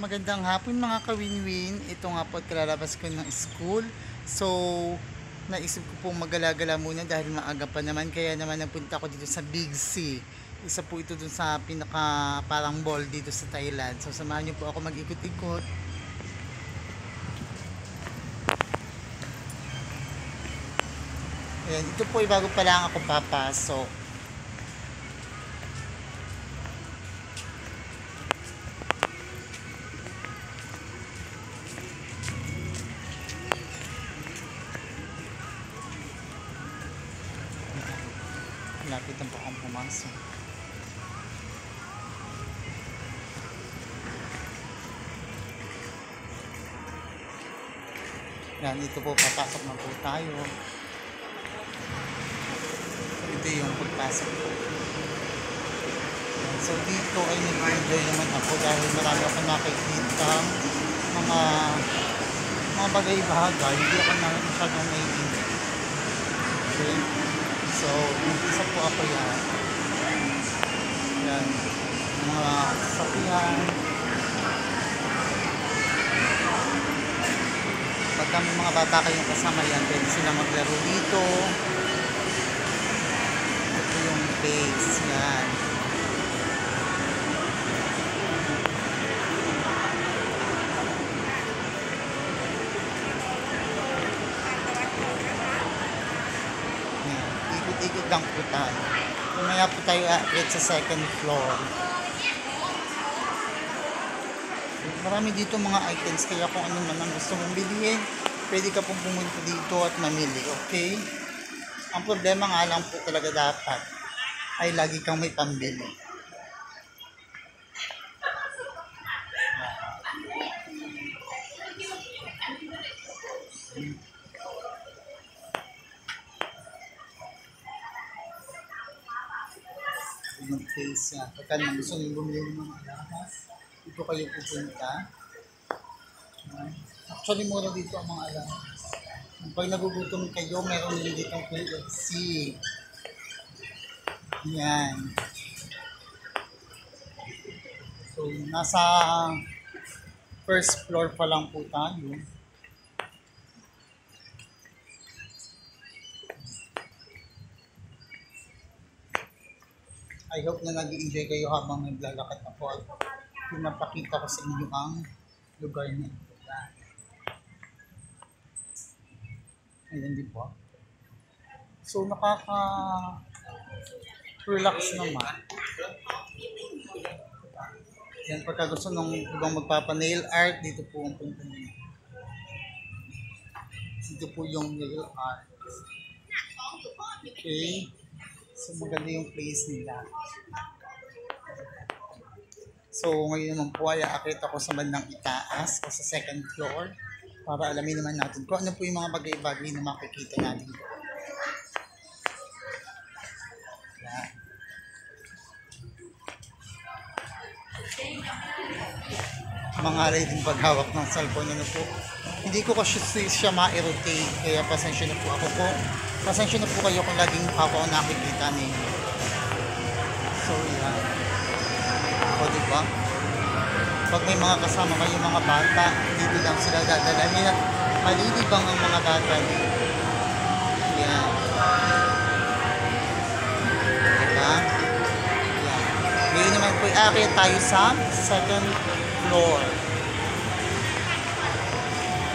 Magandang hapon mga kawinwin. Ito nga po at kalalabas ko ng school. So, naisip ko pong magala-gala muna dahil maaga pa naman. Kaya naman nagpunta ako dito sa Big C. Isa po ito dun sa pinaka parang mall dito sa Thailand. So, samahan niyo po ako mag-ikot-ikot. Ayan, ito po ay bago pa lang ako papasok. Lapit na po akong pumasok. Yan, ito po, papasok na po tayo. Ito yung pagpasok ko. Yan, so dito ay nag-enjoy naman ako dahil marami ako nakikita mga bagay-bagay. Hindi ako na masyadong naiinit. Okay? So, umpisa po ako yan. Yan. Mga sasakyan. Pagka may mga bata kayong kasama yan, pwede silang maglaro dito. Ito yung base. Yan. Ikot-ikot lang po tayo. Kumaya po tayo aakyat sa second floor. Marami dito mga items, kaya kung ano man ang gusto mong bilhin, pwede ka pong pumunta dito at mamili, okay? Ang problema nga lang po talaga dapat ay lagi kang may pambili. Yung face yan. Pagka naman gusto nyo bumili ng mga alahas, dito kayo pupunta. Actually, mura dito ang mga alahas. Pag nagugutom kayo, meron din dito ang KFC. Yan. So, nasa first floor pa lang po tayo. I hope na nag-enjoy kayo habang naglalakad na po. Pinapakita ko sa inyo ang lugar na ito. Ayan din po. So, nakaka-relax naman. Yan, pagka gusto nung ibang magpapa-nail art, dito po ang punta niyo. Dito po yung nail art. Okay. So, maganda yung place nila. So, ngayon naman po ay aakit ako sa bandang itaas o sa second floor para alamin naman natin kung ano po yung mga bagay-bagay na makikita natin. Yan. Mga rin paghawak ng cellphone na po. Hindi ko kasi siya ma-rotate, kaya pasensya na po ako po. Pasensya na po kayo kung laging mukha ko ang nakikita ninyo. So, yan. O, diba? Pag may mga kasama kayo mga bata, dito lang sila dadalhin at malilibang ang mga bata dito. Yan. Diba? Yan. Ngayon naman po, aakyat tayo sa second floor.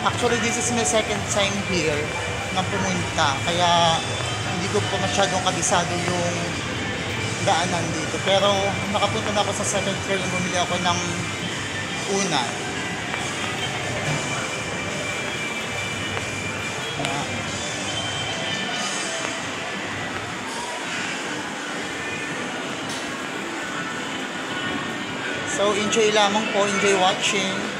Actually, this is my second time here na pumunta. Kaya hindi ko pa masyadong kabisado yung daanan dito. Pero nakapunta na ako sa second floor yung bumili ako ng una. So, enjoy lamang po. Enjoy watching.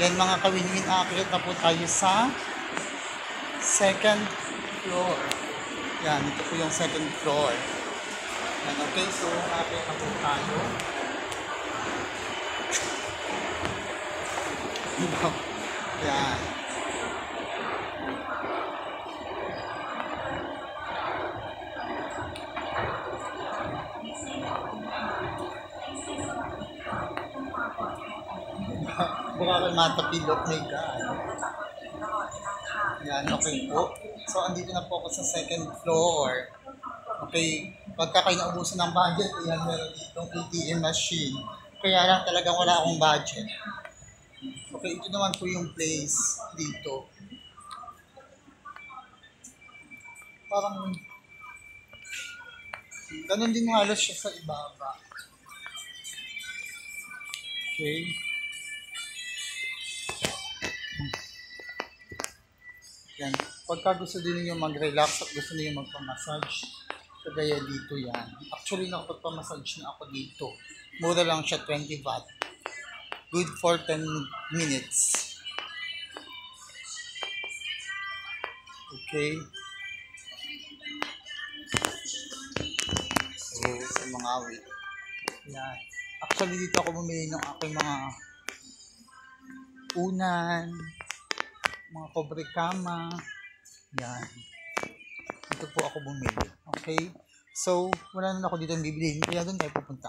Yan mga kawin-win, aakyat na po tayo sa second floor. Yan, ito po yung second floor. Yan, okay, so aakyat na po tayo. Yan. tumatapil. Oh my God. Yan, okay po. So, andito na po ako sa second floor. Okay, pagka kayo naubusan ng budget, yan, meron ditong ATM machine. Kaya lang talagang wala akong budget. Okay, ito naman po yung place dito. Parang, ganun din halos siya sa ibaba. Okay. Yan. Pagka gusto din niyo mag-relax at gusto niyo magpa-massage, kagaya dito yan. Actually, nakapagpa-massage na ako dito. Mura lang siya, 20 baht. Good for 10 minutes. Okay. So, sa mga awit. Yan. Actually, dito ako bumili ng aking mga unan, mga kobre kama. Yan. Dito po ako bumili. Okay? So, wala na ako dito bibilihin. Kaya doon tayo pupunta.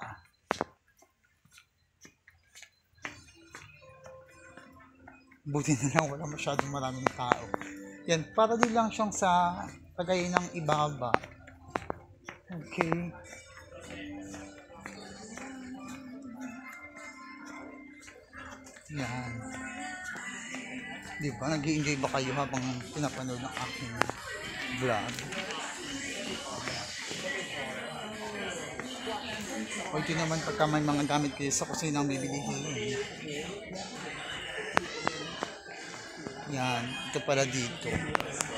Buti na lang wala masyadong maraming tao. Yan. Para din lang siyang sa kagaya ng ibaba. Okay. Yan. Diba? Nag-i-enjoy ba kayo habang pinapanood ng aking vlog? O ito naman pagka may mga gamit kayo sa kusina ang bibilihin. Yan. Ito pala dito.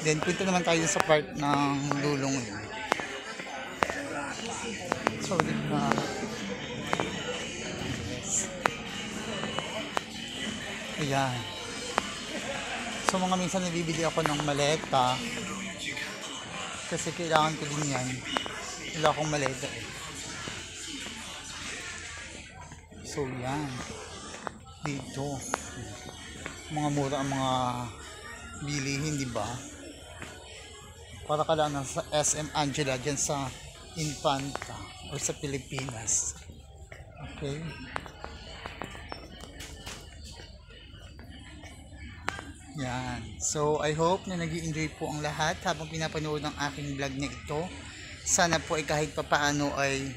Then punta naman tayo sa part ng lulong yun. So, diba? Ayan. So mga minsan nabibili ako ng maleta kasi kailangan ko din yan. Wala akong maleta eh. So yan. Dito. Mga mura ang mga bilihin, di ba? Para ka lang sa SM Angela dyan sa Infanta o sa Pilipinas. Okay. Yan. So, I hope na nag-i-enjoy po ang lahat habang pinapanood ng aking vlog na ito. Sana po ay kahit papaano ay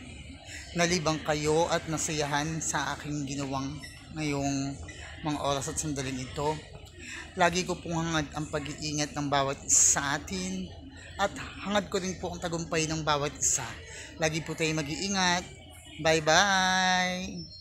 nalibang kayo at nasiyahan sa aking ginawang ngayong mga oras at sandaling ito. Lagi ko pong hangad ang pag-iingat ng bawat isa sa atin at hangad ko rin po ang tagumpay ng bawat isa. Lagi po tayo mag-iingat. Bye-bye!